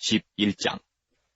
11장.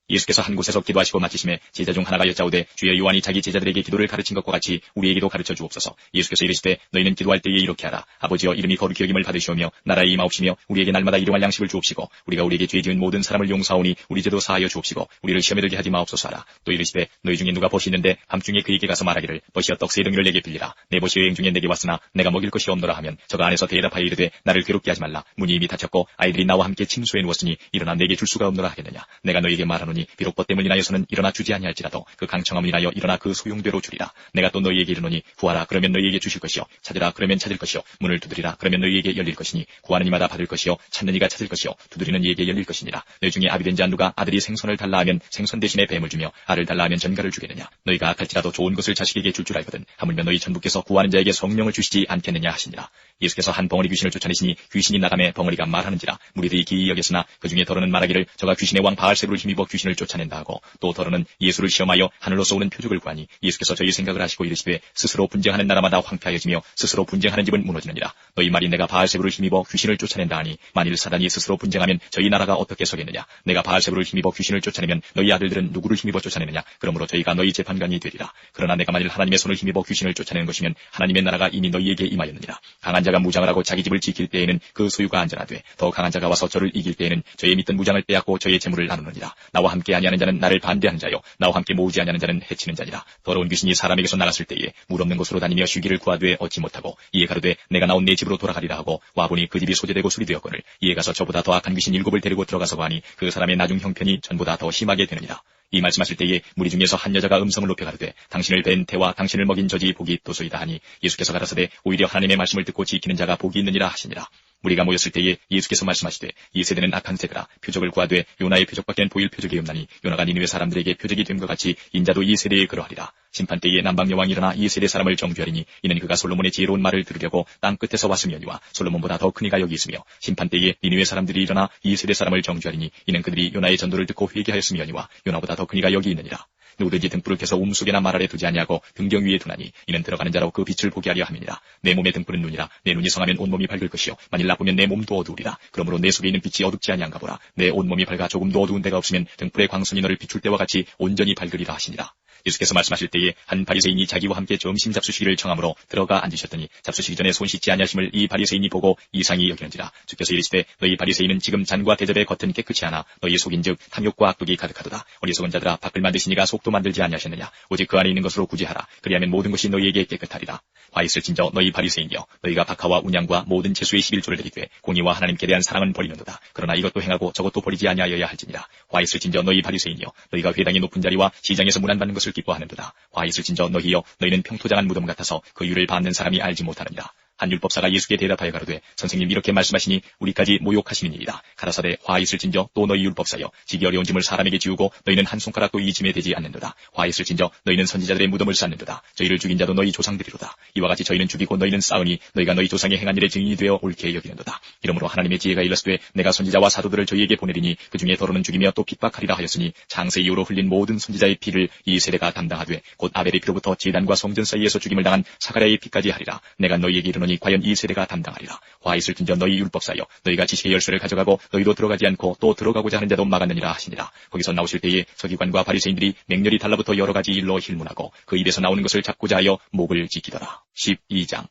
예수께서 한 곳에서 기도하시고 마치심에 제자 중 하나가 여짜오되 주여 요한이 자기 제자들에게 기도를 가르친 것과 같이 우리에게도 가르쳐 주옵소서. 예수께서 이르시되 너희는 기도할 때에 이렇게 하라. 아버지여 이름이 거룩히 여김을 받으시오며 나라의 임하옵시며 우리에게 날마다 일용할 양식을 주옵시고 우리가 우리에게 죄 지은 모든 사람을 용서하오니 우리 죄도 사하여 주옵시고 우리를 시험에 들게 하지 마옵소서 하라. 또 이르시되 너희 중에 누가 벗이 있는데 밤중에 그에게 가서 말하기를 벗이여 떡 세 덩이를 내게 빌리라. 내 벗이 여행 중에 내게 왔으나 내가 먹일 것이 없노라 하면 저가 안에서 대답하여 이르되 나를 괴롭게 하지 말라. 문이 이미 닫혔고 아이들이 나와 함께 침소에 누웠으니 일어나 내게 줄 수가 없노라 하겠느냐. 내가 너희에게 말하노니 비록 벗 때문이나 여서는 일어나 주지 아니할지라도 그 강청함을 인하여 일어나 그 소용대로 주리라. 내가 또 너희에게 이르노니 구하라 그러면 너희에게 주실 것이요 찾으라 그러면 찾을 것이요 문을 두드리라 그러면 너희에게 열릴 것이니 구하는 이마다 받을 것이요 찾는 이가 찾을 것이요 두드리는 이에게 열릴 것이니라. 너희 중에 아비된 자 누가 아들이 생선을 달라 하면 생선 대신에 뱀을 주며 알을 달라 하면 전갈을 주겠느냐. 너희가 악할지라도 좋은 것을 자식에게 줄 줄 알거든 하물며 너희 천부께서 구하는 자에게 성령을 주시지 않겠느냐 하시니라. 예수께서 한 벙어리 귀신을 쫓아내시니 귀신이 나가매 벙어리가 말하는지라. 무리들이 기이 여겼으나 그 중에 더러는 말하기를 저가 귀신의 왕 바알세부를 힘입어 귀신을 쫓아낸다 하고 또 더러는 예수를 시험하여 하늘로서 오는 표적을 구하니 예수께서 저희 생각을 하시고 이르시되 스스로 분쟁하는 나라마다 황폐하여지며 스스로 분쟁하는 집은 무너지느니라. 너희 말이 내가 바알세부를 힘입어 귀신을 쫓아낸다 하니 만일 사단이 스스로 분쟁하면 저희 나라가 어떻게 서겠느냐. 내가 바알세부를 힘입어 귀신을 쫓아내면 너희 아들들은 누구를 힘입어 쫓아내느냐. 그러므로 저희가 너희 재판관이 되리라. 그러나 내가 만일 하나님의 손을 힘입어 귀신을 쫓아내는 것이면 하나님의 나라가 이미 너희에게 임하였느니라. 강한 자가 무장을 하고 자기 집을 지킬 때에는 그 소유가 안전하되 더 강한 자가 와서 저를 이길 때에는 저의 믿던 무장을 빼앗고 저의 재물을 나누느니라. 나와 함께 아니하는 자는 나를 반대하는 자요 나와 함께 모으지 아니하는 자는 해치는 자니라. 더러운 귀신이 사람에게서 나갔을 때에 물 없는 곳으로 다니며 쉬기를 구하되 얻지 못하고 이에 가로되 내가 나온 내 집으로 돌아가리라 하고 와보니 그 집이 소재되고 수리되었거늘 이에 가서 저보다 더 악한 귀신 7을 데리고 들어가서 가니 그 사람의 나중 형편이 전보다 더 심하게 되느니라. 이 말씀하실 때에 무리 중에서 한 여자가 음성을 높여 가로되 당신을 뵌 태와 당신을 먹인 저지 복이 있도소이다 하니 예수께서 가라사대 오히려 하나님의 말씀을 듣고 지키는 자가 복이 있느니라 하시니라. 우리가 모였을 때에 예수께서 말씀하시되 이 세대는 악한 세대라. 표적을 구하되 요나의 표적밖엔 보일 표적이 없나니 요나가 니느웨 사람들에게 표적이 된 것 같이 인자도 이 세대에 그러하리라. 심판 때에 남방 여왕이 일어나 이 세대 사람을 정죄하리니 이는 그가 솔로몬의 지혜로운 말을 들으려고 땅 끝에서 왔음이니와 솔로몬보다 더 큰 이가 여기 있으며 심판 때에 니느웨 사람들이 일어나 이 세대 사람을 정죄하리니 이는 그들이 요나의 전도를 듣고 회개하였음이니와 요나보다 더 큰 이가 여기 있느니라. 누구든지 등불을 켜서 움속에나 말 아래 두지 아니하고 등경 위에 두나니 이는 들어가는 자로 그 빛을 보게 하려 함이니라. 내 몸의 등불은 눈이라. 내 눈이 성하면 온몸이 밝을 것이요 만일 나쁘면 내 몸도 어두우리라. 그러므로 내 속에 있는 빛이 어둡지 아니한가 보라. 내 온몸이 밝아 조금도 어두운 데가 없으면 등불의 광선이 너를 비출 때와 같이 온전히 밝으리라 하시니라. 예수께서 말씀하실 때에 한 바리새인이 자기와 함께 점심 잡수시기를 청함으로 들어가 앉으셨더니 잡수시기 전에 손 씻지 아니하심을 이 바리새인이 보고 이상히 여기는지라. 주께서 이르시되 너희 바리새인은 지금 잔과 대접의 겉은 깨끗이 하나 너희 속인즉 탐욕과 악독이 가득하도다. 어리석은 자들아 밖을 만드시니가 속도 만들지 아니하셨느냐. 오직 그 안에 있는 것으로 구제하라. 그리하면 모든 것이 너희에게 깨끗하리라. 화 있을진저 너희 바리새인이여 너희가 박하와 운양과 모든 채소의 11조를 드리되 공의와 하나님께 대한 사랑은 버리는도다. 그러나 이것도 행하고 저것도 버리지 아니하여야 할지니라. 화 있을진저 너희 바리새인이여 너희가 회당의 높은 자리와 시장에서 문안받는 것을 기뻐하는도다. 화 있을진저 너희여 너희는 평토장한 무덤 같아서 그 유를 밟는 사람이 알지 못하느니라. 한 율법사가 예수께 대답하여 가로되 선생님 이렇게 말씀하시니 우리까지 모욕하심이니이다. 가라사대 화 있을진저 또 너희 율법사여 지기 어려운 짐을 사람에게 지우고 너희는 한 손가락도 이 짐에 대지 않는도다. 화 있을진저 너희는 선지자들의 무덤을 쌓는도다. 저희를 죽인 자도 너희 조상들이로다. 이와 같이 저희는 죽이고 너희는 싸우니 너희가 너희 조상의 행한 일의 증인이 되어 옳게 여기는도다. 이러므로 하나님의 지혜가 일렀으되 내가 선지자와 사도들을 저희에게 보내리니 그 중에 더러는 죽이며 또 핍박하리라 하였으니 창세 이후로 흘린 모든 선지자의 피를 이 세대가 담당하되 곧 아벨의 피로부터 제단과 성전 사이에서 죽임을 당한 사가랴의 피까지 하리라. 내가 너희에게 이르노니 과연 이 세대가 담당하리라. 화 있을진저 너희 율법사여 너희가 지식의 열쇠를 가져가고 너희도 들어가지 않고 또 들어가고자 하는 자도 막았느니라 하시니라. 거기서 나오실 때에 서기관과 바리새인들이 맹렬히 달라붙어 여러 가지 일로 힐문하고 그 입에서 나오는 것을 잡고자 하여 목을 지키더라. 12장.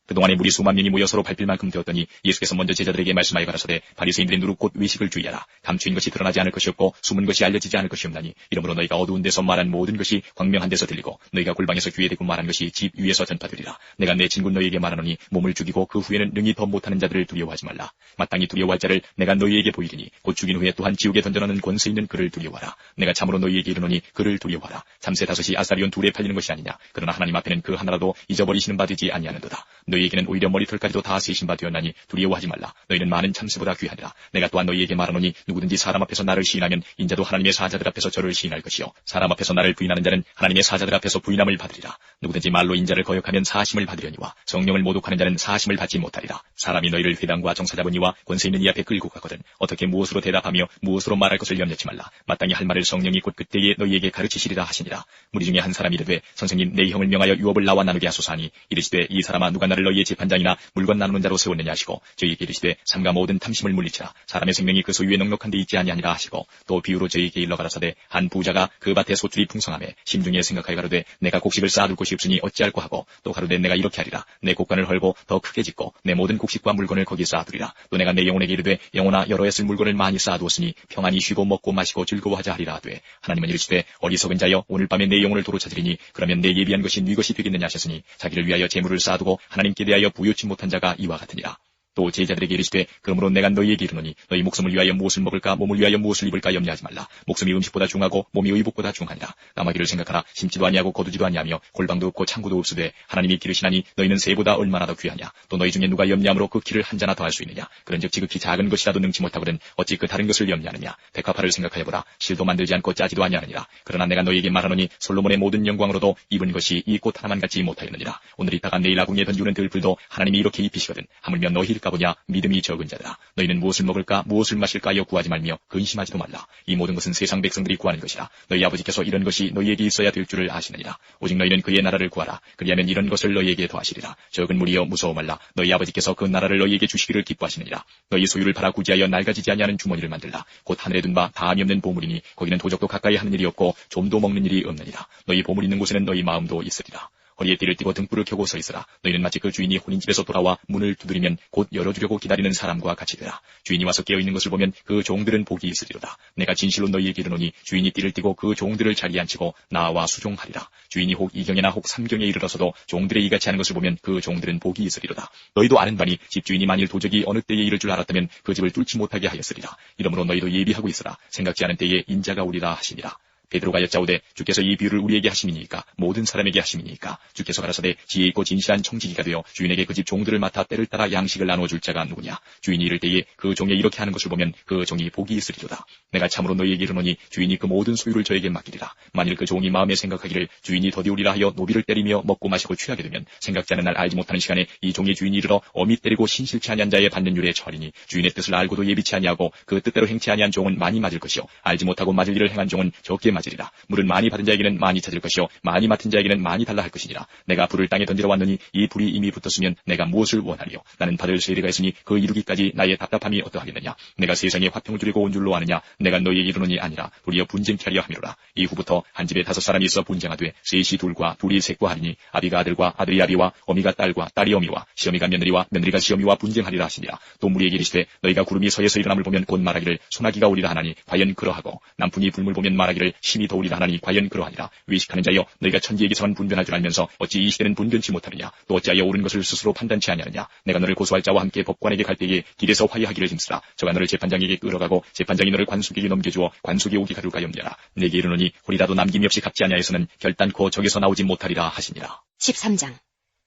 그동안에 무리 수만 명이 모여 서로 밟힐 만큼 되었더니 예수께서 먼저 제자들에게 말씀하여 가라사대 바리새인들의 누룩 곧 외식을 주의하라. 감추인 것이 드러나지 않을 것이 없고 숨은 것이 알려지지 않을 것이 없나니 이러므로 너희가 어두운 데서 말한 모든 것이 광명한 데서 들리고 너희가 골방에서 귀에 대고 말한 것이 집 위에서 전파되리라. 내가 내 친구 너희에게 말하노니 몸을 죽이고 그 후에는 능히 더 못하는 자들을 두려워하지 말라. 마땅히 두려워할 자를 내가 너희에게 보이리니 곧 죽인 후에 또한 지옥에 던져넣는 권세 있는 그를 두려워하라. 내가 참으로 너희에게 이르노니 그를 두려워하라. 잠새 5이 아사리온 2에 팔리는 것이 아니냐. 그러나 하나님 앞에는 그 하나라도 잊어버리시는 바 되지 아니하는도다. 너희에게는 오히려 머리털까지도 다 세신 바 되었나니 두려워하지 말라. 너희는 많은 참새보다 귀하니라. 내가 또한 너희에게 말하노니 누구든지 사람 앞에서 나를 시인하면 인자도 하나님의 사자들 앞에서 저를 시인할 것이요 사람 앞에서 나를 부인하는 자는 하나님의 사자들 앞에서 부인함을 받으리라. 누구든지 말로 인자를 거역하면 사심을 받으려니와 성령을 모독하는 자는 사심을 받지 못하리라. 사람이 너희를 회당과 정사자분이와 권세 있는 이 앞에 끌고 가거든 어떻게 무엇으로 대답하며 무엇으로 말할 것을 염려치 말라. 마땅히 할 말을 성령이 곧 그때에 너희에게 가르치시리라 하시니라. 무리 중에 한 사람이 이르되 선생님 내 형을 명하여 유업을 나와 나누게 하소서 하니 이르시되 이 사람아 누가 나를 너희의 재판장이나 물건 나누는 자로 세웠느냐 하시고 저희에게 이르시되 삼가 모든 탐심을 물리치라. 사람의 생명이 그 소유에 넉넉한 데 있지 아니하니라 하시고 또 비유로 저희에게 일러 가라사대 한 부자가 그 밭에 소출이 풍성하매 심중에 생각하여 가로되 내가 곡식을 쌓아둘 곳이 없으니 어찌할꼬 하고 또 가로되 내가 이렇게 하리라. 내 곡간을 헐고 더 크게 짓고 내 모든 곡식과 물건을 거기 쌓아두리라. 또 내가 내 영혼에게 이르되 영혼아 여러 해 쓸 물건을 많이 쌓아두었으니 평안히 쉬고 먹고 마시고 즐거워하자 하리라 하되 하나님은 이르시되 어리석은 자여 오늘 밤에 내 영혼을 도로 찾으리니 그러면 내 예비한 것이 네 것이 되겠느냐 하셨으니 자기를 위하여 재물을 쌓아두고 하나님께 대하여 부요치 못한 자가 이와 같으니라. 또 제자들에게 이르시되 그러므로 내가 너희에게 이르노니 너희 목숨을 위하여 무엇을 먹을까 몸을 위하여 무엇을 입을까 염려하지 말라. 목숨이 음식보다 중하고 몸이 의복보다 중하니라. 까마귀를 생각하라. 심지도 아니하고 거두지도 아니하며 골방도 없고 창고도 없으되 하나님이 기르시나니 너희는 새보다 얼마나 더 귀하냐. 또 너희 중에 누가 염려함으로 그 키를 한 자나 더할 수 있느냐. 그런즉 지극히 작은 것이라도 능치 못하거든 어찌 그 다른 것을 염려하느냐. 백합화를 생각하여보라. 실도 만들지 않고 짜지도 아니하느니라. 그러나 내가 너희에게 말하노니 솔로몬의 모든 영광으로도 입은 것이 이 꽃 하나만 같지 못하였느니라. 오늘 있다가 내일 아궁이에 던지는 들불도 하나님이 이렇게 입히시거든 하물며 너희일까 보냐. 믿음이 적은 자들아 너희는 무엇을 먹을까 무엇을 마실까 하여 구하지 말며 근심하지도 말라. 이 모든 것은 세상 백성들이 구하는 것이라. 너희 아버지께서 이런 것이 너희에게 있어야 될 줄을 아시느니라. 오직 너희는 그의 나라를 구하라. 그리하면 이런 것을 너희에게 더하시리라. 적은 무리여 무서워 말라. 너희 아버지께서 그 나라를 너희에게 주시기를 기뻐하시느니라. 너희 소유를 팔아 구지하여 낡아지지 아니하는 주머니를 만들라. 곧 하늘에 둔 바 다함이 없는 보물이니 거기는 도적도 가까이 하는 일이 없고 좀도 먹는 일이 없느니라. 너희 보물 있는 곳에는 너희 마음도 있으리라. 허리에 띠를 띠고 등불을 켜고 서 있으라. 너희는 마치 그 주인이 혼인 집에서 돌아와 문을 두드리면 곧 열어주려고 기다리는 사람과 같이 되라. 주인이 와서 깨어있는 것을 보면 그 종들은 복이 있으리로다. 내가 진실로 너희에게 이르노니 주인이 띠를 띠고 그 종들을 자리에 앉히고 나와 수종하리라. 주인이 혹 2경이나 혹 3경에 이르러서도 종들의 이같이 하는 것을 보면 그 종들은 복이 있으리로다. 너희도 아는 바니 집주인이 만일 도적이 어느 때에 이를 줄 알았다면 그 집을 뚫지 못하게 하였으리라. 이러므로 너희도 예비하고 있으라. 생각지 않은 때에 인자가 오리라 하시니라. 베드로가 여짜오되 주께서 이 비유를 우리에게 하심이니까 모든 사람에게 하심이니까. 주께서 가라사대 지혜 있고 진실한 청지기가 되어 주인에게 그 집 종들을 맡아 때를 따라 양식을 나누어 줄 자가 누구냐. 주인이 이를 때에 그 종에 이렇게 하는 것을 보면 그 종이 복이 있으리로다. 내가 참으로 너희에게 이르노니 주인이 그 모든 소유를 저에게 맡기리라. 만일 그 종이 마음에 생각하기를 주인이 더디오리라 하여 노비를 때리며 먹고 마시고 취하게 되면 생각지 않은 날 알지 못하는 시간에 이 종의 주인이 이르러 어미 때리고 신실치 아니한 자의 받는 율에 처하리니 주인의 뜻을 알고도 예비치 아니하고 그 뜻대로 행치 아니한 종은 많이 맞을 것이요 알지 못하고 맞을 일을 행한 종은 적게 맞으리라. 물은 많이 받은 자에게는 많이 찾을 것이요 많이 맡은 자에게는 많이 달라 할 것이니라. 내가 불을 땅에 던지러 왔느니 이 불이 이미 붙었으면 내가 무엇을 원하리요. 나는 받을 세례가 있으니 그 이루기까지 나의 답답함이 어떠하겠느냐. 내가 세상에 화평을 주려고 온 줄로 아느냐. 내가 너희에게 이르노니 아니라 도리어 분쟁케 하려 함이로라. 이후부터 한 집에 5사람이 있어 분쟁하되 셋이 둘과 둘이 셋과 하리니 아비가 아들과 아들이 아비와 어미가 딸과 딸이 어미와 시어미가 며느리와 며느리가 시어미와 분쟁하리라 하시니라. 또 무리에게 이르시되 너희가 구름이 서에서 일어남을 보면 곧 말하기를 소나기가 오리라 하나니 과연 그러하고 남풍이 불물 보면 말하기를 심히 더우리라 하나니 과연 그러하니라. 외식하는 자여 너희가 천지에게서만 분변할 줄 알면서 어찌 이 시대는 분변치 못하느냐. 또 어찌하여 옳은 것을 스스로 판단치 아니하느냐. 내가 너를 고소할 자와 함께 법관에게 갈 때에 길에서 화해하기를 힘쓰라. 저가 너를 재판장에게 끌어가고 재판장이 너를 관속에게 넘겨주어 관속에 오게 가둘까 염려라. 내게 이르노니 홀이라도 남김이 없이 갚지 아니하여서는 결단코 적에서 나오지 못하리라 하시니라. 13장.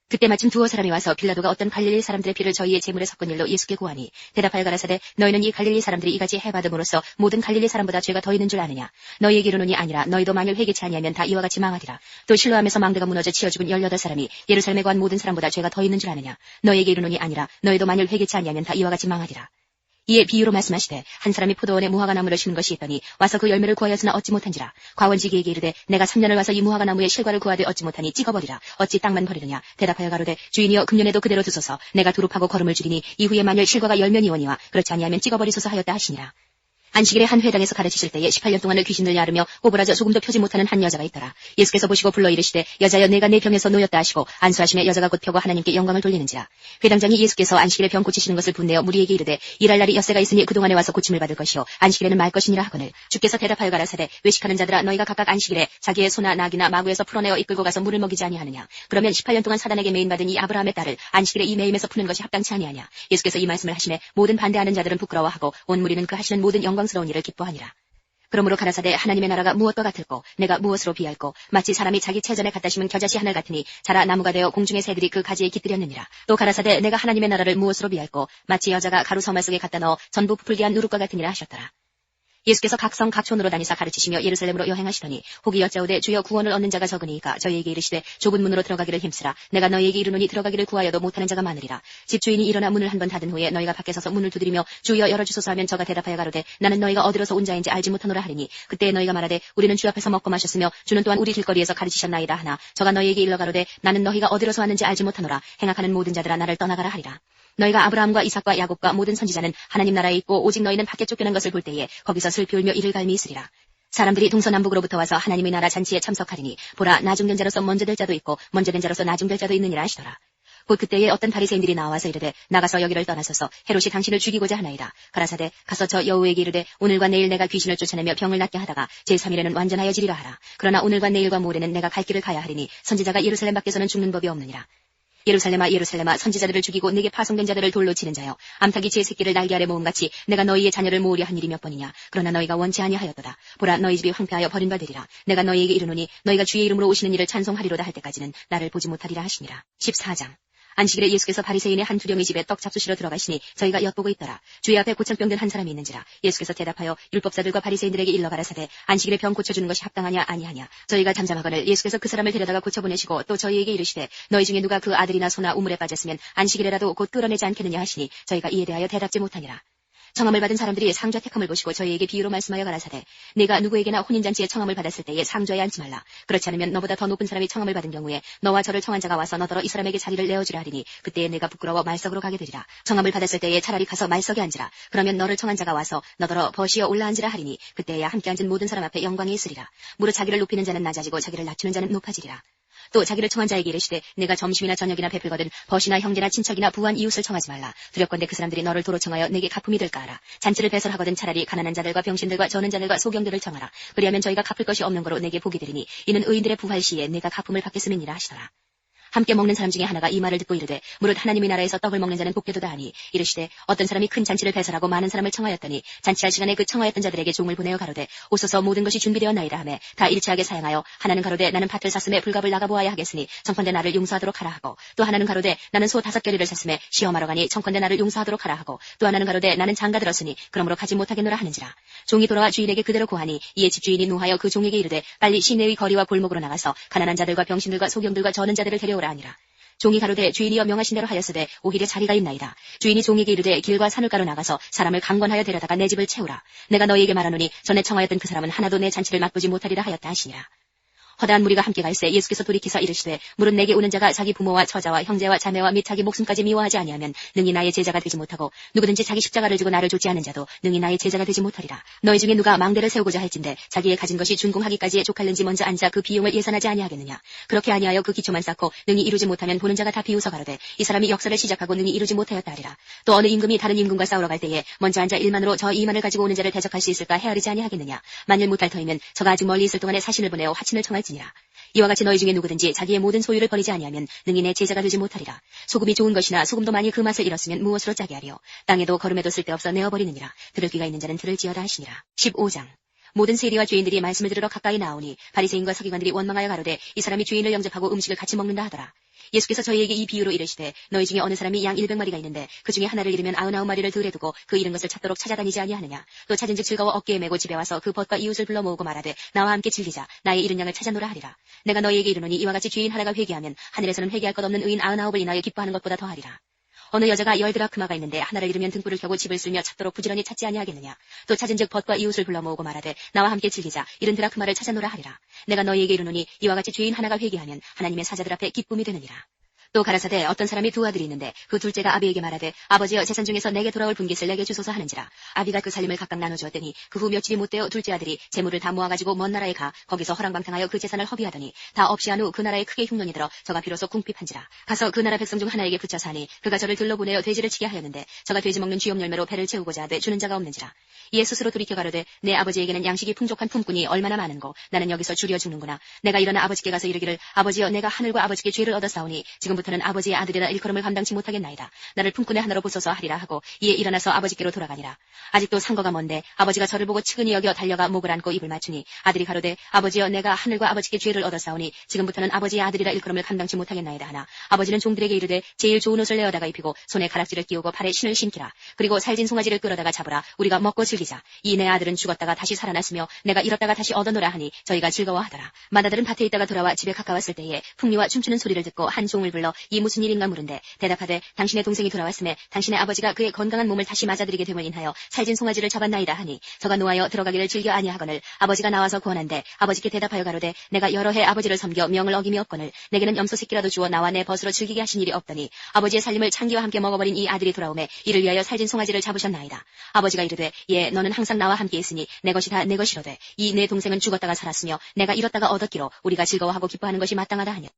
그때 마침 두어 사람이 와서 빌라도가 어떤 갈릴리 사람들의 피를 저희의 제물에 섞은 일로 예수께 고하니 대답하여 가라사대 너희는 이 갈릴리 사람들이 이같이 해받음으로써 모든 갈릴리 사람보다 죄가 더 있는 줄 아느냐. 너희에게 이르노니 아니라 너희도 만일 회개치 아니하면 다 이와 같이 망하리라. 또 실로암에서 망대가 무너져 치어 죽은 18사람이 예루살렘에 관 모든 사람보다 죄가 더 있는 줄 아느냐. 너희에게 이르노니 아니라 너희도 만일 회개치 아니하면 다 이와 같이 망하리라. 이에 비유로 말씀하시되 한 사람이 포도원에 무화과 나무를 심은 것이 있더니 와서 그 열매를 구하였으나 얻지 못한지라. 과원지기에게 이르되 내가 3년을 와서 이 무화과 나무의 실과를 구하되 얻지 못하니 찍어버리라. 어찌 땅만 버리느냐. 대답하여 가로되 주인이여 금년에도 그대로 두소서. 내가 두릅하고 거름을 줄이니 이후에 만일 실과가 열면이오니와 그렇지 아니하면 찍어버리소서 하였다 하시니라. 안식일에 한 회당에서 가르치실 때에 18년 동안을 귀신들 야르며 오그라져 조금도 펴지 못하는 한 여자가 있더라. 예수께서 보시고 불러 이르시되 여자여 내가 내 병에서 놓였다 하시고 안수하심에 여자가 곧 펴고 하나님께 영광을 돌리는지라. 회당장이 예수께서 안식일에 병 고치시는 것을 분내어 무리에게 이르되 일할 날이 엿새가 있으니 그동안에 와서 고침을 받을 것이요 안식일에는 말 것이니라 하거늘 주께서 대답하여 가라사대 외식하는 자들아 너희가 각각 안식일에 자기의 소나 낙이나 마구에서 풀어내어 이끌고 가서 물을 먹이지 아니하느냐. 그러면 18년 동안 사단에게 매인받은 이 아브라함의 딸을 안식일에 이 매임에서 푸는 것이 합당치 아니하냐. 예수께서 이 말씀을 하시매 모든 반대하는 자들은 부끄러워하고 온 무리는 그 하시는 모든 영광스러운 일을 기뻐하니라. 그러므로 가라사대 하나님의 나라가 무엇과 같을꼬 내가 무엇으로 비할꼬 마치 사람이 자기 채전에 갖다 심은 겨자씨 하늘 같으니 자라 나무가 되어 공중의 새들이 그 가지에 깃들였느니라. 또 가라사대 내가 하나님의 나라를 무엇으로 비할꼬 마치 여자가 가루 서말 속에 갖다 넣어 전부 부풀게 한 누룩과 같으니라 하셨더라. 예수께서 각성 각촌으로 다니사 가르치시며 예루살렘으로 여행하시더니 혹이 여짜오되 주여 구원을 얻는 자가 적으니까 저희에게 이르시되 좁은 문으로 들어가기를 힘쓰라. 내가 너희에게 이르노니 들어가기를 구하여도 못하는 자가 많으리라. 집주인이 일어나 문을 한 번 닫은 후에 너희가 밖에 서서 문을 두드리며 주여 열어주소서 하면 저가 대답하여 가로되 나는 너희가 어디로서 온 자인지 알지 못하노라 하리니 그때 너희가 말하되 우리는 주 앞에서 먹고 마셨으며 주는 또한 우리 길거리에서 가르치셨나이다 하나 저가 너희에게 일러 가로되 나는 너희가 어디로서 왔는지 알지 못하노라. 행악하는 모든 자들아 나를 떠나가라 하리라. 너희가 아브라함과 이삭과 야곱과 모든 선지자는 하나님 나라에 있고 오직 너희는 밖에 쫓겨난 것을 볼 때에 거기서 슬피 울며 이를 갈미 있으리라. 사람들이 동서남북으로부터 와서 하나님의 나라 잔치에 참석하리니 보라 나중된 자로서 먼저 될 자도 있고 먼저 된 자로서 나중될 자도 있느니라 하시더라. 곧 그때에 어떤 바리새인들이 나와서 이르되 나가서 여기를 떠나소서 헤롯이 당신을 죽이고자 하나이다. 가라사대 가서 저 여호에게 이르되 오늘과 내일 내가 귀신을 쫓아내며 병을 낫게 하다가 제3일에는 완전하여지리라 하라. 그러나 오늘과 내일과 모레는 내가 갈 길을 가야 하리니 선지자가 예루살렘 밖에서는 죽는 법이 없느니라. 예루살렘아 예루살렘아 선지자들을 죽이고 내게 파송된 자들을 돌로 치는 자여 암탉이 제 새끼를 날개 아래 모음같이 내가 너희의 자녀를 모으려 한 일이 몇 번이냐. 그러나 너희가 원치 아니하였도다. 보라 너희 집이 황폐하여 버림받으리라. 내가 너희에게 이르노니 너희가 주의 이름으로 오시는 일을 찬송하리로다 할 때까지는 나를 보지 못하리라 하시니라. 14장 안식일에 예수께서 바리새인의 한 두령의 집에 떡 잡수시러 들어가시니 저희가 엿보고 있더라. 주의 앞에 고창병 든 한 사람이 있는지라. 예수께서 대답하여 율법사들과 바리새인들에게 일러 가라사대 안식일에 병 고쳐주는 것이 합당하냐 아니하냐. 저희가 잠잠하거늘 예수께서 그 사람을 데려다가 고쳐보내시고 또 저희에게 이르시되 너희 중에 누가 그 아들이나 소나 우물에 빠졌으면 안식일에라도 곧 끌어내지 않겠느냐 하시니 저희가 이에 대하여 대답지 못하니라. 청함을 받은 사람들이 상좌 택함을 보시고 저희에게 비유로 말씀하여 가라사대 네가 누구에게나 혼인잔치에 청함을 받았을 때에 상좌에 앉지 말라. 그렇지 않으면 너보다 더 높은 사람이 청함을 받은 경우에 너와 저를 청한 자가 와서 너더러 이 사람에게 자리를 내어주라 하리니 그때에 내가 부끄러워 말석으로 가게 되리라. 청함을 받았을 때에 차라리 가서 말석에 앉으라. 그러면 너를 청한 자가 와서 너더러 버시어 올라앉으라 하리니 그때야 함께 앉은 모든 사람 앞에 영광이 있으리라. 무릇 자기를 높이는 자는 낮아지고 자기를 낮추는 자는 높아지리라. 또 자기를 청한 자에게 이르시되 내가 점심이나 저녁이나 베풀거든 벗이나 형제나 친척이나 부한 이웃을 청하지 말라. 두렵건대 그 사람들이 너를 도로 청하여 내게 갚음이 될까 하라. 잔치를 배설하거든 차라리 가난한 자들과 병신들과 저는 자들과 소경들을 청하라. 그리하면 저희가 갚을 것이 없는 거로 내게 복이 되리니 이는 의인들의 부활 시에 내가 갚음을 받겠음이니라 하시더라. 함께 먹는 사람 중에 하나가 이 말을 듣고 이르되 무릇 하나님의 나라에서 떡을 먹는 자는 복되도다 하니 이르시되 어떤 사람이 큰 잔치를 배설하고 많은 사람을 청하였더니 잔치할 시간에 그 청하였던 자들에게 종을 보내어 가로되 오소서 모든 것이 준비되었나이다 하매 다 일치하게 사양하여 하나는 가로되 나는 밭을 샀음에 불갑을 나가보아야 하겠으니 청컨대 나를 용서하도록 하라 하고 또 하나는 가로되 나는 소 5겨리를 샀음에 시험하러 가니 청컨대 나를 용서하도록 하라 하고 또 하나는 가로되 나는 장가 들었으니 그러므로 가지 못하겠노라 하는지라. 종이 돌아와 주인에게 그대로 고하니 이에 집주인이 노하여 그 종에게 이르되 빨리 시내의 거리와 골목으로 나가서 가난한 자들과 병신들과 소경들과 저는 자들을 데려오라 하니라. 종이 가로되 주인이여 명하신 대로 하였으되 오히려 자리가 있나이다. 주인이 종에게 이르되 길과 산울가로 나가서 사람을 강권하여 데려다가 내 집을 채우라. 내가 너희에게 말하노니 전에 청하였던 그 사람은 하나도 내 잔치를 맛보지 못하리라 하였다 하시니라. 허다한 무리가 함께 갈새 예수께서 돌이키사 이르시되 무릇 내게 오는 자가 자기 부모와 처자와 형제와 자매와 및 자기 목숨까지 미워하지 아니하면 능히 나의 제자가 되지 못하고 누구든지 자기 십자가를 지고 나를 좇지 않는 자도 능히 나의 제자가 되지 못하리라. 너희 중에 누가 망대를 세우고자 할진대 자기의 가진 것이 준공하기까지에 족할는지 먼저 앉아 그 비용을 예산하지 아니하겠느냐. 그렇게 아니하여 그 기초만 쌓고 능히 이루지 못하면 보는 자가 다 비웃어 가로되 이 사람이 역사를 시작하고 능히 이루지 못하였다 하리라. 또 어느 임금이 다른 임금과 싸우러 갈 때에 먼저 앉아 1만으로 저 2만을 가지고 오는 자를 대적할 수 있을까 헤아리지 아니하겠느냐. 만일 못할 터이면 저가 아직 멀리 있을 동안에 사신을 보내어 화친을 청할지니라. 이와 같이 너희 중에 누구든지 자기의 모든 소유를 버리지 아니하면 능히 내 제자가 되지 못하리라. 소금이 좋은 것이나 소금도 만일 그 맛을 잃었으면 무엇으로 짜게 하리요. 땅에도 거름에도 쓸데없어 내어버리느니라. 들을 귀가 있는 자는 들을지어다 하시니라. 15장 모든 세리와 죄인들이 말씀을 들으러 가까이 나오니 바리새인과 서기관들이 원망하여 가로되 이 사람이 죄인을 영접하고 음식을 같이 먹는다 하더라. 예수께서 저희에게 이 비유로 이르시되 너희 중에 어느 사람이 양 100마리가 있는데 그 중에 하나를 잃으면 99마리를 들에 두고 그 잃은 것을 찾도록 찾아다니지 아니하느냐. 또 찾은즉 즐거워 어깨에 메고 집에 와서 그 벗과 이웃을 불러 모으고 말하되 나와 함께 즐기자. 나의 잃은 양을 찾아노라 하리라. 내가 너희에게 이르노니 이와 같이 죄인 하나가 회개하면 하늘에서는 회개할 것 없는 의인 99을 인하여 기뻐하는 것보다 더하리라. 어느 여자가 10드라크마가 있는데 하나를 잃으면 등불을 켜고 집을 쓸며 찾도록 부지런히 찾지 아니하겠느냐. 또 찾은즉 벗과 이웃을 불러 모으고 말하되 나와 함께 즐기자. 70드라크마를 찾아노라 하리라. 내가 너희에게 이르노니 이와 같이 죄인 하나가 회개하면 하나님의 사자들 앞에 기쁨이 되느니라. 또 가라사대 어떤 사람이 두 아들이 있는데 그 둘째가 아비에게 말하되 아버지여 재산 중에서 내게 돌아올 분깃을 내게 주소서 하는지라. 아비가 그 살림을 각각 나눠주었더니 그 후 며칠이 못되어 둘째 아들이 재물을 다 모아가지고 먼 나라에 가 거기서 허랑방탕하여 그 재산을 허비하더니 다 없이 한 후 그 나라에 크게 흉년이 들어 저가 비로소 궁핍한지라. 가서 그 나라 백성 중 하나에게 붙여서 하니 그가 저를 들러보내어 돼지를 치게 하였는데 저가 돼지 먹는 쥐염 열매로 배를 채우고자 하되 주는 자가 없는지라. 이에 스스로 돌이켜 가로되 내 아버지에게는 양식이 풍족한 품꾼이 얼마나 많은고 나는 여기서 줄여 죽는구나. 내가 일어나 아버지께 가서 이르기를 아버지여 내가 하늘과 아버지께 죄를 얻었사오니 지금부터 지금부터는 아버지의 아들이라 일컬음을 감당치 못하겠나이다. 나를 품꾼의 하나로 보소서 하리라 하고 이에 일어나서 아버지께로 돌아가니라. 아직도 상거가 먼데 아버지가 저를 보고 측은히 여겨 달려가 목을 안고 입을 맞추니 아들이 가로되 아버지여 내가 하늘과 아버지께 죄를 얻었사오니 지금부터는 아버지의 아들이라 일컬음을 감당치 못하겠나이다 하나 아버지는 종들에게 이르되 제일 좋은 옷을 내어다가 입히고 손에 가락지를 끼우고 발에 신을 신기라. 그리고 살진 송아지를 끌어다가 잡으라. 우리가 먹고 즐기자. 이 내 아들은 죽었다가 다시 살아났으며 내가 잃었다가 다시 얻어노라 하니 저희가 즐거워하더라. 맏아들은 밭에 있다가 돌아와 집에 가까웠을 때에 풍류와 춤추는 소리를 듣고 한 종을 불러 이 무슨 일인가 물은데 대답하되 당신의 동생이 돌아왔음에 당신의 아버지가 그의 건강한 몸을 다시 맞아들이게 됨을 인하여 살진 송아지를 잡았나이다 하니 저가 노하여 들어가기를 즐겨 아니하거늘 아버지가 나와서 구원한데 아버지께 대답하여 가로되 내가 여러 해 아버지를 섬겨 명을 어김이 없거늘 내게는 염소 새끼라도 주어 나와 내 벗으로 즐기게 하신 일이 없더니 아버지의 살림을 창기와 함께 먹어버린 이 아들이 돌아오매 이를 위하여 살진 송아지를 잡으셨나이다. 아버지가 이르되 예 너는 항상 나와 함께 있으니 내 것이 다 내 것이로되 이 내 동생은 죽었다가 살았으며 내가 잃었다가 얻었기로 우리가 즐거워하고 기뻐하는 것이 마땅하다 하냐.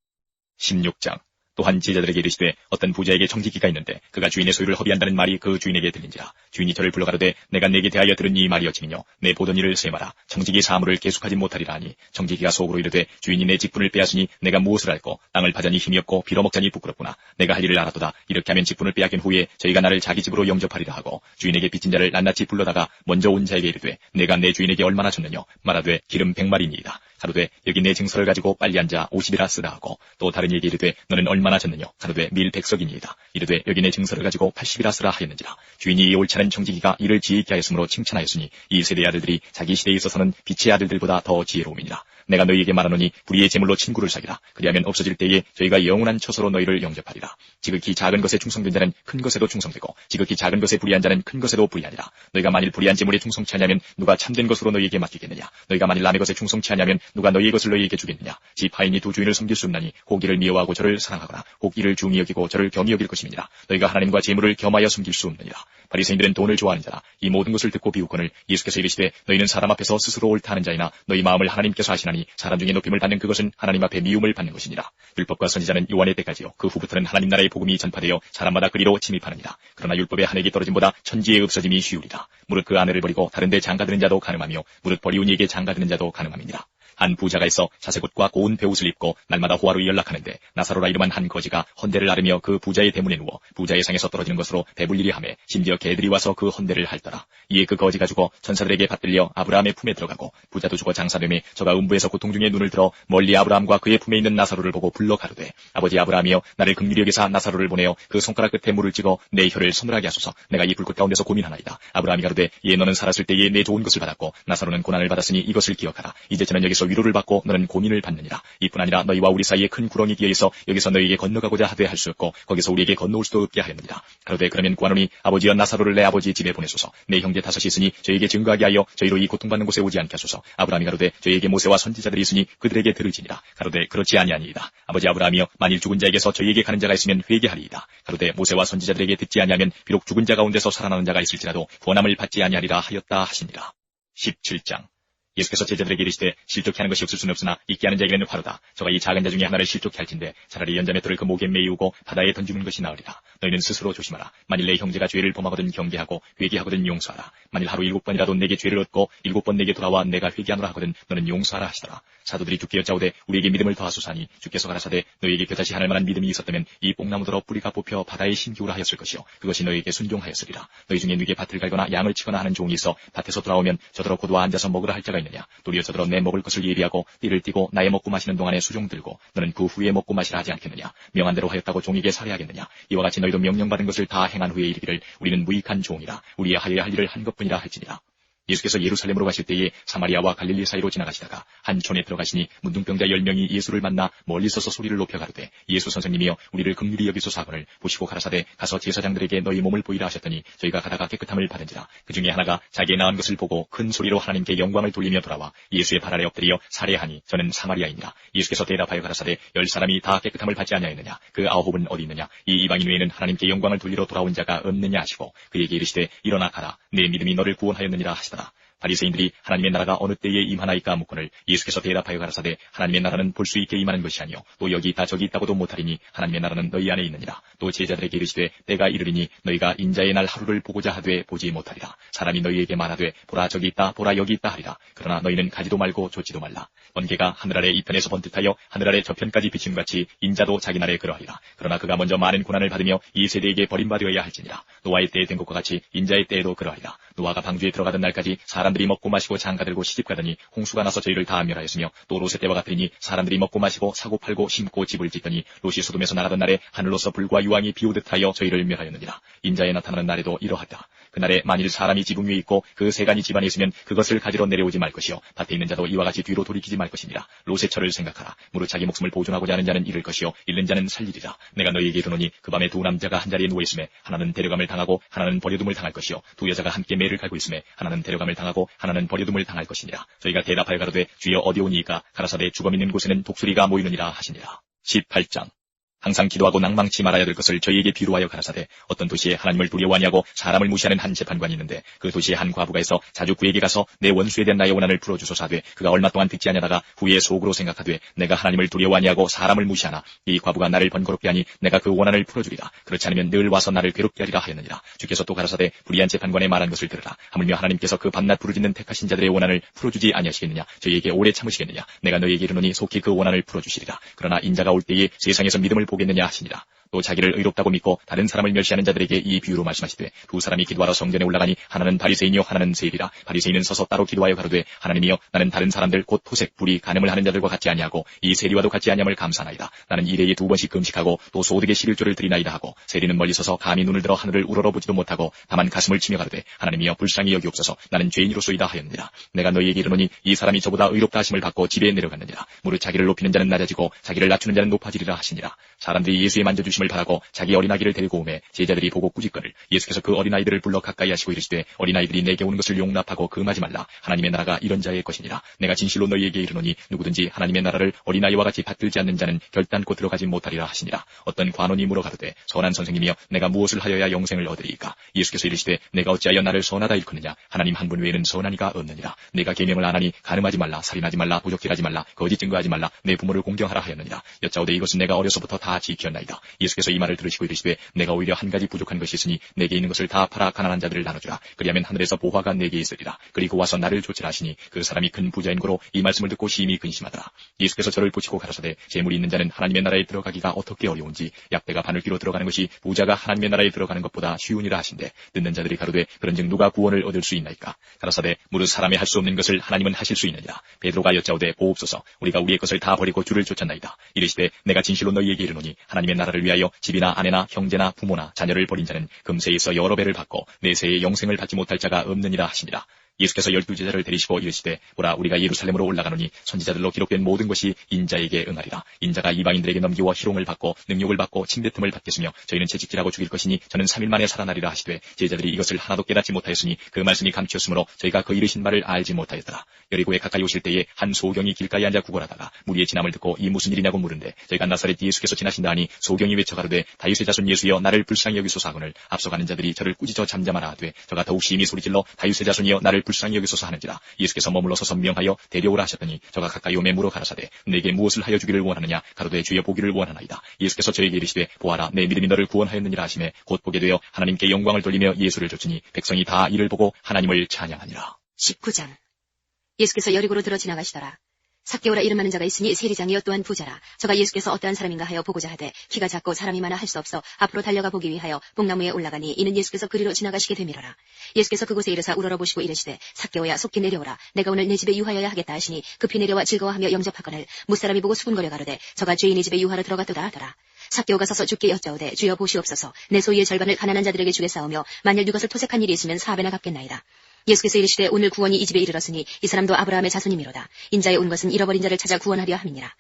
16장. 또한 제자들에게 이르시되 어떤 부자에게 청지기가 있는데 그가 주인의 소유를 허비한다는 말이 그 주인에게 들린지라. 주인이 저를 불러 가로되 내가 내게 대하여 들은 이 말이었지민요 내 보던 일을 세마라. 청지기 사물을 계속하지 못하리라 하니 청지기가 속으로 이르되 주인이 내 직분을 빼앗으니 내가 무엇을 알고 땅을 파자니 힘이 없고 빌어먹자니 부끄럽구나. 내가 할 일을 알았도다. 이렇게 하면 직분을 빼앗긴 후에 저희가 나를 자기 집으로 영접하리라 하고 주인에게 빚진 자를 낱낱이 불러다가 먼저 온 자에게 이르되 내가 내 주인에게 얼마나 줬느냐. 말하되 기름 100마리니이다. 가로되 여기 내 증서를 가지고 빨리 앉아 50이라 쓰라 하고 또 다른 이에게 이르되 너는 얼마나 줬느냐. 가로되 밀 100석이니이다. 이르되 여기 내 증서를 가지고 80이라 쓰라 하였는지라. 주인이 이 옳지 않은 청지기가 이를 지혜있게 하였으므로 칭찬하였으니 이 세대의 아들들이 자기 시대에 있어서는 빛의 아들들보다 더 지혜로움이니라. 내가 너희에게 말하노니 불의의 재물로 친구를 사귀라. 그리하면 없어질 때에 저희가 영원한 처소로 너희를 영접하리라. 지극히 작은 것에 충성된 자는 큰 것에도 충성되고 지극히 작은 것에 불의한 자는 큰 것에도 불의하니라. 너희가 만일 불의한 재물에 충성치 하냐면 누가 참된 것으로 너희에게 맡기겠느냐. 너희가 만일 남의 것에 충성치 하냐면 누가 너희의 것을 너희에게 주겠느냐. 집 하인이 두 주인을 섬길 수 없나니 혹 이를 미워하고 저를 사랑하거나 혹 이를 중히 여기고 저를 경히 여길 것임이니라. 너희가 하나님과 재물을 겸하여 섬길 수 없느니라. 바리새인들은 돈을 좋아하는 자라. 이 모든 것을 듣고 비웃거늘 예수께서 이르시되 너희는 사람 앞에서 스스로 옳다 하는 자이나 너희 마음을 하나님께서 아시나니 사람 중에 높임을 받는 그것은 하나님 앞에 미움을 받는 것이니라. 율법과 선지자는 요한의 때까지요 그 후부터는 하나님 나라의 복음이 전파되어 사람마다 그리로 침입하느니라. 그러나 율법의 한 획이 떨어짐보다 천지의 없어짐이 쉬우리라. 무릇 그 아내를 버리고 다른 데 장가드는 자도 가늠하며 무릇 버리운 이에게 장가드는 자도 가늠함이니라. 한 부자가 있어 자색옷과 고운 베옷을 입고 날마다 호화로 연락하는데 나사로라 이름한 한 거지가 헌대를 앓으며 그 부자의 대문에 누워 부자의 상에서 떨어지는 것으로 배불리리 하매 심지어 개들이 와서 그 헌대를 핥더라. 이에 그 거지가 죽어 천사들에게 받들려 아브라함의 품에 들어가고 부자도 죽어 장사되매 저가 음부에서 고통 중에 눈을 들어 멀리 아브라함과 그의 품에 있는 나사로를 보고 불러 가로되 아버지 아브라함이여 나를 긍휼히 여기사 나사로를 보내어 그 손가락 끝에 물을 찍어 내 혀를 서늘하게 하소서. 내가 이 불꽃 가운데서 고민하나이다. 아브라함이 가로되 예 너는 살았을 때에 내 좋은 것을 받았고 나사로는 고난을 받았으니 이것을 기억하라. 이제 저는 여기서 위로를 받고 너는 고민을 받느니라. 이뿐 아니라 너희와 우리 사이에 큰 구렁이 기어 있어 여기서 너희에게 건너가고자 하되 할 수 없고 거기서 우리에게 건너올 수도 없게 하였느니라. 가로되 그러면 구하노니 아버지여 나사로를 내 아버지 집에 보내소서. 내 형제 5이 있으니 저에게 증거하게 하여 저희로 이 고통받는 곳에 오지 않게 하소서. 아브라함이 가로되 저희에게 모세와 선지자들이 있으니 그들에게 들을지니라. 가로되 그렇지 아니하니이다. 아버지 아브라함이여 만일 죽은 자에게서 저희에게 가는 자가 있으면 회개하리이다. 가로되 모세와 선지자들에게 듣지 아니하면 비록 죽은 자 가운데서 살아나는 자가 있을지라도 구원함을 받지 아니하리라 하였다 하시니라. 17장. 예수께서 제자들에게 이르시되 실족케 하는 것이 없을 수는 없으나 있게 하는 자에게는 화로다. 저가 이 작은 자 중에 하나를 실족케 할진대 차라리 연자맷돌을 그 목에 메이우고 바다에 던지는 것이 나으리라. 너희는 스스로 조심하라. 만일 내 형제가 죄를 범하거든 경계하고 회개하거든 용서하라. 만일 하루 7번이라도 내게 죄를 얻고 7번 내게 돌아와 내가 회개하노라 하거든 너는 용서하라 하시더라. 사도들이 주께 여짜오되 우리에게 믿음을 더하소서 하니 주께서 가라사대 너희에게 겨자씨 하늘 만한 믿음이 있었다면 이 뽕나무더러 뿌리가 뽑혀 바다에 심기우라 하였을 것이요 그것이 너희에게 순종하였으리라. 너희 중에 누게 밭을 갈거나 양을 치거나 하는 종이 있어 밭에서 돌아오면 저더러 고도와 앉아서 먹으라 할 자가 있느냐. 도리어 저더러 내 먹을 것을 예비하고 띠를 띠고 나의 먹고 마시는 동안에 수종 들고 너는 그 후에 먹고 마시라 하지 않겠느냐. 명한 대로 하였다고 종에게 살해하겠느냐. 이와 같이 너희도 명령받은 것을 다 행한 후에 이르기를 우리는 무익한 종이라 우리의 하여야 할 일을 한 것뿐이라 할지니라. 예수께서 예루살렘으로 가실 때에 사마리아와 갈릴리 사이로 지나가시다가 한 촌에 들어가시니 문둥병자 10명이 예수를 만나 멀리 서서 소리를 높여 가로되 예수 선생님이여 우리를 긍휼히 여기소서 하거늘 보시고 가라사대 가서 제사장들에게 너희 몸을 보이라 하셨더니 저희가 가다가 깨끗함을 받은지라. 그 중에 하나가 자기의 나은 것을 보고 큰 소리로 하나님께 영광을 돌리며 돌아와 예수의 발 아래 엎드려 살해하니 저는 사마리아이니라. 예수께서 대답하여 가라사대 10사람이 다 깨끗함을 받지 아니하였느냐. 그 9은 어디 있느냐. 이 이방인 외에는 하나님께 영광을 돌리러 돌아온 자가 없느냐 하시고 그에게 이르시되 일어나 가라. 내 믿음이 너를 구원하였느니라 하시더라. 바리새인들이 하나님의 나라가 어느 때에 임하나이까 묻거늘 예수께서 대답하여 가라사대 하나님의 나라는 볼 수 있게 임하는 것이 아니요 또 여기 있다 저기 있다고도 못하리니 하나님의 나라는 너희 안에 있느니라. 또 제자들에게 이르시되 때가 이르리니 너희가 인자의 날 하루를 보고자 하되 보지 못하리라. 사람이 너희에게 말하되 보라 저기 있다 보라 여기 있다 하리라. 그러나 너희는 가지도 말고 좇지도 말라. 번개가 하늘 아래 이편에서 번뜩하여 하늘 아래 저편까지 비친 같이 인자도 자기 날에 그러하리라. 그러나 그가 먼저 많은 고난을 받으며 이 세대에게 버림받으어야 할지니라. 노아의 때에 된 것과 같이 인자의 때에도 그러하리라. 노아가 방주에 들어가던 날까지 사람들이 먹고 마시고 장가들고 시집가더니 홍수가 나서 저희를 다 멸하였으며 또 롯의 때와 같으니 사람들이 먹고 마시고 사고 팔고 심고 집을 짓더니 롯이 소돔에서 나가던 날에 하늘로서 불과 유황이 비오듯 하여 저희를 멸하였느니라. 인자에 나타나는 날에도 이러하리라. 그날에 만일 사람이 지붕 위에 있고 그 세간이 집안에 있으면 그것을 가지러 내려오지 말 것이요 밭에 있는 자도 이와 같이 뒤로 돌이키지 말 것이니라. 롯의 철을 생각하라. 무릇 자기 목숨을 보존하고자 하는 자는 잃을 것이요 잃는 자는 살리리라. 내가 너희에게 이르노니 그 밤에 두 남자가 한 자리에 누워 있음에 하나는 데려감을 당하고 하나는 버려둠을 당할 것이요 두 여자가 함께 매를 갈고 있음에 하나는 데려감을 당하고 하나는 버려둠을 당할 것이니라. 저희가 대답하여 가로되 주여 어디 오니이까 가라사대 죽음 있는 곳에는 독수리가 모이느니라 하시니라. 18장 항상 기도하고 낭망치 말아야 될 것을 저희에게 비유하여 가라사대 어떤 도시에 하나님을 두려워 아니하고 사람을 무시하는 한 재판관이 있는데 그 도시에 한 과부가 있어 자주 그에게 가서 내 원수에 대한 나의 원한을 풀어주소서 하되 그가 얼마 동안 듣지 아니하다가 후에 속으로 생각하되 내가 하나님을 두려워 아니하고 사람을 무시하나 이 과부가 나를 번거롭게 하니 내가 그 원한을 풀어주리라. 그렇지 않으면 늘 와서 나를 괴롭게 하리라 하였느니라. 주께서 또 가라사대 불의한 재판관의 말한 것을 들으라. 하물며 하나님께서 그 밤낮 부르짖는 택하신 자들의 원한을 풀어주지 아니하시겠느냐. 저희에게 오래 참으시겠느냐. 내가 너희에게 이르노니 속히 그 원한을 풀어주시리라. 그러나 인자가 올 때에 세상에서 믿음을 보겠느냐 하시니라. 또 자기를 의롭다고 믿고 다른 사람을 멸시하는 자들에게 이 비유로 말씀하시되 두 사람이 기도하러 성전에 올라가니 하나는 바리새인이요 하나는 세리라. 바리새인은 서서 따로 기도하여 가로되 하나님이여 나는 다른 사람들 곧 토색 불의 간음을 하는 자들과 같지 아니하고 이 세리와도 같지 아니함을 감사하나이다. 나는 일회에 2번씩 금식하고 또 소득의 11조를 드리나이다 하고 세리는 멀리 서서 감히 눈을 들어 하늘을 우러러보지도 못하고 다만 가슴을 치며 가로되 하나님이여 불쌍히 여기옵소서 나는 죄인이로소이다 하였느니라. 내가 너희에게 이르노니 이 사람이 저보다 의롭다 하심을 받고 집에 내려갔느니라. 무릇 자기를 높이는 자는 낮아지고 자기를 낮추는 자는 높아지리라 하시니라. 사람들이 예수의 만져주심을 바라고 자기 어린아기를 데리고 오매 제자들이 보고 꾸짖거늘 예수께서 그 어린아이들을 불러 가까이 하시고 이르시되 어린아이들이 내게 오는 것을 용납하고 금하지 말라. 하나님의 나라가 이런 자의 것이니라. 내가 진실로 너희에게 이르노니 누구든지 하나님의 나라를 어린아이와 같이 받들지 않는 자는 결단코 들어가지 못하리라 하시니라. 어떤 관원이 물어 가로되 선한 선생님이여 내가 무엇을 하여야 영생을 얻으리이까. 예수께서 이르시되 내가 어찌하여 나를 선하다 일컫느냐. 하나님 한 분 외에는 선한 이가 없느니라. 내가 계명을 안 하니 간음하지 말라 살인하지 말라 도적질하지 말라 거짓 증거하지 말라 내 부모를 공경하라 하였느니라. 여짜오되 이것은 내가 어려서부터 다 지켰나이다. 예수께서 이 말을 들으시고 이르시되 내가 오히려 한 가지 부족한 것이 있으니 내게 있는 것을 다 팔아 가난한 자들을 나눠주라. 그리하면 하늘에서 보화가 내게 있으리라. 그리고 와서 나를 좇으라 하시니 그 사람이 큰 부자인 고로 이 말씀을 듣고 심히 근심하더라. 예수께서 저를 보시고 가라사대 재물이 있는 자는 하나님의 나라에 들어가기가 어떻게 어려운지 약대가 바늘귀로 들어가는 것이 부자가 하나님의 나라에 들어가는 것보다 쉬우니라 하신대. 듣는 자들이 가로되 그런즉 누가 구원을 얻을 수 있나이까. 가라사대 무릇 사람이 할 수 없는 것을 하나님은 하실 수 있느니라. 베드로가 여짜오되 보옵소서 우리가 우리의 것을 다 버리고 주를 쫓았나이다. 이르시되 내가 진실로 너희에게 이르노니 하나님의 나라를 위하여 집이나 아내나 형제나 부모나 자녀를 버린 자는 금세에 있어 여러 배를 받고 내세에 영생을 받지 못할 자가 없느니라 하시니라. 예수께서 12제자를 데리시고 이르시되 보라 우리가 예루살렘으로 올라가노니 선지자들로 기록된 모든 것이 인자에게 응하리라. 인자가 이방인들에게 넘기워 희롱을 받고 능욕을 받고 침뱉음을 받겠으며 저희는 채찍질하고 죽일 것이니 저는 3일 만에 살아나리라 하시되 제자들이 이것을 하나도 깨닫지 못하였으니 그 말씀이 감추었으므로 저희가 그 이르신 말을 알지 못하였더라. 여리고에 가까이 오실 때에 한 소경이 길가에 앉아 구걸하다가 무리의 지남을 듣고 이 무슨 일이냐고 물은데 저희가 나사렛 예수께서 지나신다 하니 소경이 외쳐 가로되 다윗의 자손 예수여 나를 불쌍히 여기소서 하거늘 앞서가는 자들이 저를 꾸짖어 잠잠하라 하되 저가 더욱 심히 소리질러 다윗의 자손이여 나를 불쌍히 여기소서 하는지라. 예수께서 머물러서 선명하여 데려오라 하셨더니 저가 가까이 오매 물어 가라사대 내게 무엇을 하여 주기를 원하느냐. 가로되 주여 보기를 원하나이다. 예수께서 저에게 이르시되 보아라 내 믿음이 너를 구원하였느니라 하시매 곧 보게 되어 하나님께 영광을 돌리며 예수를 좇으니 백성이 다 이를 보고 하나님을 찬양하니라. 19장 예수께서 여리고로 들어 지나가시더라. 삭개오라 이름하는 자가 있으니 세리장이요 또한 부자라. 저가 예수께서 어떠한 사람인가 하여 보고자 하되 키가 작고 사람이 많아 할 수 없어 앞으로 달려가 보기 위하여 뽕나무에 올라가니 이는 예수께서 그리로 지나가시게 되미러라. 예수께서 그곳에 이르사 우러러보시고 이르시되 삭개오야 속히 내려오라. 내가 오늘 내 집에 유하여야 하겠다 하시니 급히 내려와 즐거워하며 영접하거늘 무사람이 보고 수군거려 가로되 저가 죄인의 집에 유하러 들어갔도다 하더라. 삭개오가 서서 주께 여짜오되 주여 보시옵소서 내 소유의 절반을 가난한 자들에게 주겠사오며 만일 이것을 토색한 일이 있으면 4배나 갚겠나이다. 예수께서 이르시되 오늘 구원이 이 집에 이르렀으니 이 사람도 아브라함의 자손이미로다. 인자에 온 것은 잃어버린 자를 찾아 구원하려 함이니라.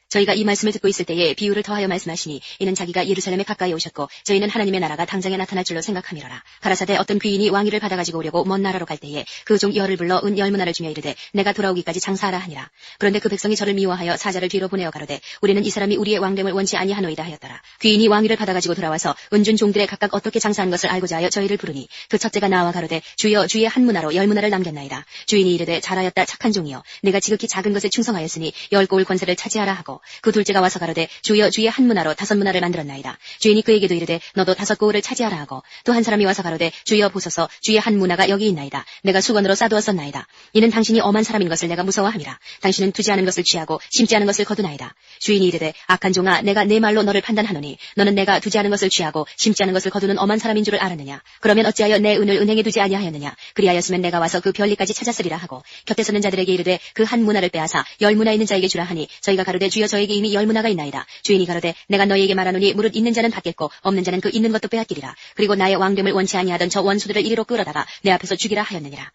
저희가 이 말씀을 듣고 있을 때에 비유를 더하여 말씀하시니 이는 자기가 예루살렘에 가까이 오셨고 저희는 하나님의 나라가 당장에 나타날 줄로 생각함이로라. 가라사대 어떤 귀인이 왕위를 받아가지고 오려고 먼 나라로 갈 때에 그 종 열을 불러 은 10문화를 주며 이르되 내가 돌아오기까지 장사하라 하니라. 그런데 그 백성이 저를 미워하여 사자를 뒤로 보내어 가로되 우리는 이 사람이 우리의 왕됨을 원치 아니하노이다 하였더라. 귀인이 왕위를 받아가지고 돌아와서 은준 종들의 각각 어떻게 장사한 것을 알고자 하여 저희를 부르니 그 첫째가 나와 가로되 주여 주의 한 문화로 10문화를 남겼나이다. 주인이 이르되 잘하였다 착한 종이여 내가 지극히 작은 것에 충성하였으니 10고을 권세를 차지하라 하고 그 둘째가 와서 가로되 주여 주의 한 문화로 5문화를 만들었나이다. 주인이 그에게도 이르되 너도 5고을을 차지하라 하고 또 한 사람이 와서 가로되 주여 보소서 주의 한 문화가 여기 있나이다. 내가 수건으로 싸두었었나이다. 이는 당신이 엄한 사람인 것을 내가 무서워함이라. 당신은 두지 않은 것을 취하고 심지 않은 것을 거두나이다. 주인이 이르되 악한 종아 내가 내 말로 너를 판단하노니 너는 내가 두지 않은 것을 취하고 심지 않은 것을 거두는 엄한 사람인 줄을 알았느냐. 그러면 어찌하여 내 은을 은행에 두지 아니하였느냐. 그리하였으면 내가 와서 그 별리까지 찾았으리라 하고 곁에 서는 자들에게 이르되 그 한 문화를 빼앗아 10문화 있는 자에게 주라 하니 저희가 가로되 주여 저에게 이미 10문화가 있나이다. 주인이 가로되 내가 너희에게 말하노니 무릇 있는 자는 받겠고 없는 자는 그 있는 것도 빼앗기리라. 그리고 나의 왕됨을 원치 아니하던 저 원수들을 이리로 끌어다가 내 앞에서 죽이라 하였느니라.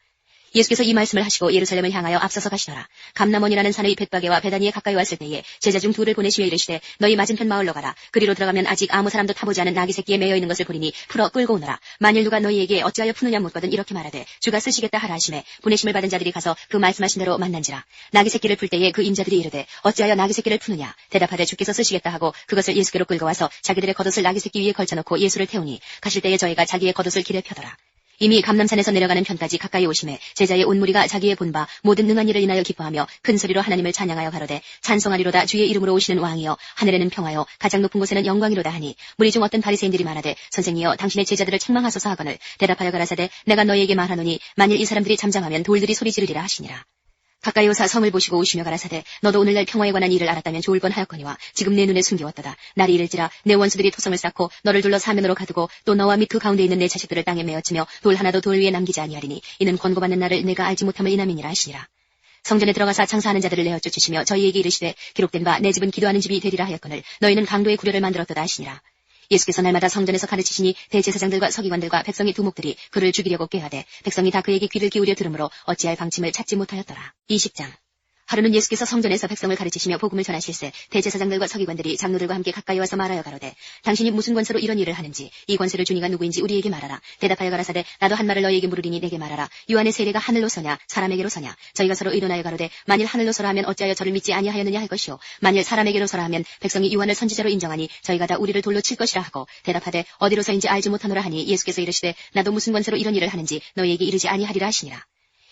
예수께서 이 말씀을 하시고 예루살렘을 향하여 앞서서 가시더라. 감람원이라는 산의 벳바게와 베다니에 가까이 왔을 때에 제자 중 둘을 보내시며 이르시되 너희 맞은편 마을로 가라. 그리로 들어가면 아직 아무 사람도 타보지 않은 나귀 새끼에 매여 있는 것을 보리니 풀어 끌고 오너라. 만일 누가 너희에게 어찌하여 푸느냐 묻거든 이렇게 말하되 주가 쓰시겠다 하라 하시매 보내심을 받은 자들이 가서 그 말씀하신 대로 만난지라. 나귀 새끼를 풀 때에 그 임자들이 이르되 어찌하여 나귀 새끼를 푸느냐. 대답하되 주께서 쓰시겠다 하고 그것을 예수께로 끌고 와서 자기들의 겉옷을 나귀 새끼 위에 걸쳐놓고 예수를 태우니 가실 때에 저희가 자기의 겉옷을 길에 펴더라. 이미 감람산에서 내려가는 편까지 가까이 오심에 제자의 온 무리가 자기의 본바 모든 능한 일을 인하여 기뻐하며 큰 소리로 하나님을 찬양하여 가로되 찬송하리로다 주의 이름으로 오시는 왕이여 하늘에는 평화여 가장 높은 곳에는 영광이로다 하니 무리 중 어떤 바리새인들이 말하되 선생이여 당신의 제자들을 책망하소서 하거늘 대답하여 가라사대 내가 너희에게 말하노니 만일 이 사람들이 잠잠하면 돌들이 소리 지르리라 하시니라. 가까이 오사 성을 보시고 오시며 가라사대 너도 오늘날 평화에 관한 일을 알았다면 좋을 뻔하였거니와 지금 내 눈에 숨기웠도다. 날이 이를지라 내 원수들이 토성을 쌓고 너를 둘러 사면으로 가두고 또 너와 및 그 가운데 있는 내 자식들을 땅에 메어치며 돌 하나도 돌 위에 남기지 아니하리니 이는 권고받는 날을 내가 알지 못함을 인함이니라 하시니라. 성전에 들어가사 장사하는 자들을 내어 쫓으시며 저희에게 이르시되 기록된 바 내 집은 기도하는 집이 되리라 하였거늘 너희는 강도의 구려를 만들었도다 하시니라. 예수께서 날마다 성전에서 가르치시니 대제사장들과 서기관들과 백성의 두목들이 그를 죽이려고 꾀하되 백성이 다 그에게 귀를 기울여 들으므로 어찌할 방침을 찾지 못하였더라. 20장 하루는 예수께서 성전에서 백성을 가르치시며 복음을 전하실세 대제사장들과 서기관들이 장로들과 함께 가까이 와서 말하여 가로되 당신이 무슨 권세로 이런 일을 하는지 이 권세를 주니가 누구인지 우리에게 말하라. 대답하여 가라사대 나도 한 말을 너희에게 물으리니 내게 말하라. 요한의 세례가 하늘로 서냐 사람에게로 서냐. 저희가 서로 의논하여 가로되 만일 하늘로 서라 하면 어찌하여 저를 믿지 아니하였느냐 할 것이요 만일 사람에게로 서라 하면 백성이 요한을 선지자로 인정하니 저희가 다 우리를 돌로 칠 것이라 하고 대답하되 어디로서인지 알지 못하노라 하니 예수께서 이르시되 나도 무슨 권세로 이런 일을 하는지 너희에게 이르지 아니하리라 하시니라.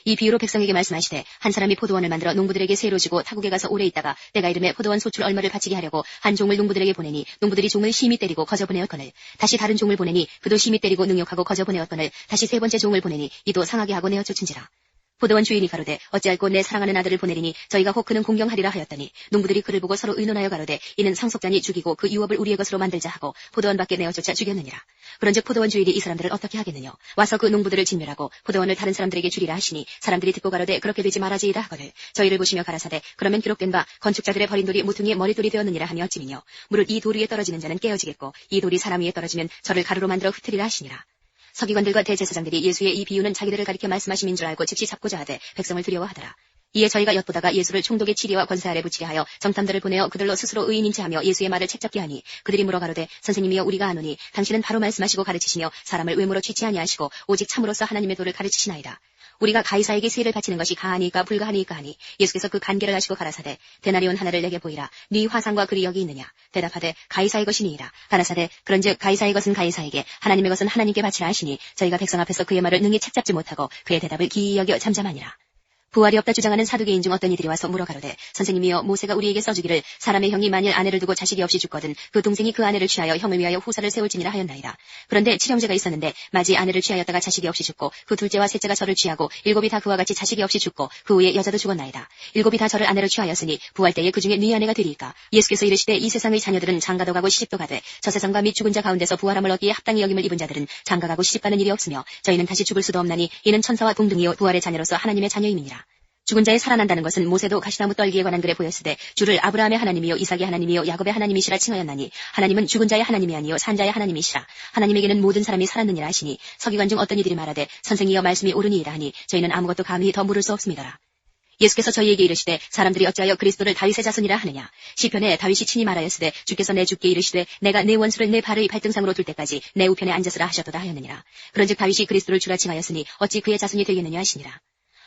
이 비유로 백성에게 말씀하시되 한 사람이 포도원을 만들어 농부들에게 세로 주고 타국에 가서 오래 있다가 때가 이름에 포도원 소출 얼마를 바치게 하려고 한 종을 농부들에게 보내니 농부들이 종을 심히 때리고 거저 보내었거늘 다시 다른 종을 보내니 그도 심히 때리고 능욕하고 거저 보내었거늘 다시 세 번째 종을 보내니 이도 상하게 하고 내어 쫓은지라. 포도원 주인이 가로되 어찌할꼬 내 사랑하는 아들을 보내리니 저희가 혹 그는 공경하리라 하였더니 농부들이 그를 보고 서로 의논하여 가로되 이는 상속자니 죽이고 그 유업을 우리의 것으로 만들자 하고 포도원 밖에 내어 쫓아 죽였느니라. 그런즉 포도원 주인이 이 사람들을 어떻게 하겠느냐. 와서 그 농부들을 진멸하고 포도원을 다른 사람들에게 주리라 하시니 사람들이 듣고 가로되 그렇게 되지 말아지이다 하거늘 저희를 보시며 가라사대 그러면 기록된 바 건축자들의 버린 돌이 모퉁이의 머릿돌이 되었느니라 하며 어찌미뇨. 무릇 이 돌 위에 떨어지는 자는 깨어지겠고 이 돌이 사람 위에 떨어지면 저를 가루로 만들어 흩으리라 하시니라. 서기관들과 대제사장들이 예수의 이 비유는 자기들을 가리켜 말씀하심인 줄 알고 즉시 잡고자 하되 백성을 두려워하더라. 이에 저희가 엿보다가 예수를 총독의 치리와 권세 아래 붙이게 하여 정탐들을 보내어 그들로 스스로 의인인 체하며 예수의 말을 책잡게 하니 그들이 물어 가로되 선생님이여 우리가 아노니 당신은 바로 말씀하시고 가르치시며 사람을 외모로 취치 아니하시고 오직 참으로서 하나님의 도를 가르치시나이다. 우리가 가이사에게 세를 바치는 것이 가하니까 불가하니까 하니 예수께서 그 간계를 하시고 가라사대 데나리온 하나를 내게 보이라. 네 화상과 글이 여기 있느냐. 대답하되 가이사의 것이니이다. 가라사대 그런즉 가이사의 것은 가이사에게 하나님의 것은 하나님께 바치라 하시니 저희가 백성 앞에서 그의 말을 능히 책잡지 못하고 그의 대답을 기이 여겨 잠잠하니라. 부활이 없다 주장하는 사두개인 중 어떤 이들이 와서 물어 가로되 선생님이여 모세가 우리에게 써주기를 사람의 형이 만일 아내를 두고 자식이 없이 죽거든 그 동생이 그 아내를 취하여 형을 위하여 후사를 세울지니라 하였나이다. 그런데 칠형제가 있었는데 마지 아내를 취하였다가 자식이 없이 죽고 그 둘째와 셋째가 저를 취하고 일곱이 다 그와 같이 자식이 없이 죽고 그 후에 여자도 죽었나이다. 일곱이 다 저를 아내로 취하였으니 부활 때에 그 중에 네 아내가 되리이까. 예수께서 이르시되 이 세상의 자녀들은 장가도 가고 시집도 가되 저 세상과 및 죽은 자 가운데서 부활함을 얻기에 합당히 여김을 입은 자들은 장가가고 시집가는 일이 없으며 저희는 다시 죽을 수도 없나니 이는 천사와 동등이요 부활의 자녀로서 하나님의 자녀임이니라. 죽은 자의 살아난다는 것은 모세도 가시나무 떨기에 관한 글에 보였으되 주를 아브라함의 하나님이요 이삭의 하나님이요 야곱의 하나님이시라 칭하였나니 하나님은 죽은 자의 하나님이 아니요 산 자의 하나님이시라. 하나님에게는 모든 사람이 살았느니라 하시니 서기관 중 어떤 이들이 말하되 선생이여 말씀이 옳으니이다 하니 저희는 아무것도 감히 더 물을 수 없습니다라. 예수께서 저희에게 이르시되 사람들이 어찌하여 그리스도를 다윗의 자손이라 하느냐. 시편에 다윗이 친히 말하였으되 주께서 내 주께 이르시되 내가 내 원수를 내 발의 발등상으로 둘 때까지 내 우편에 앉으으라 하셨도다 하였느니라. 그런즉 다윗이 그리스도를 주라 칭하였으니 어찌 그의 자손이 되겠느냐 하시니라.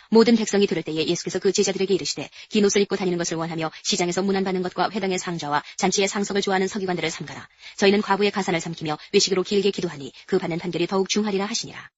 모든 백성이 들을 때에 예수께서 그 제자들에게 이르시되 긴 옷을 입고 다니는 것을 원하며 시장에서 문안받는 것과 회당의 상좌와 잔치의 상석을 좋아하는 서기관들을 삼가라. 저희는 과부의 가산을 삼키며 외식으로 길게 기도하니 그 받는 판결이 더욱 중하리라 하시니라.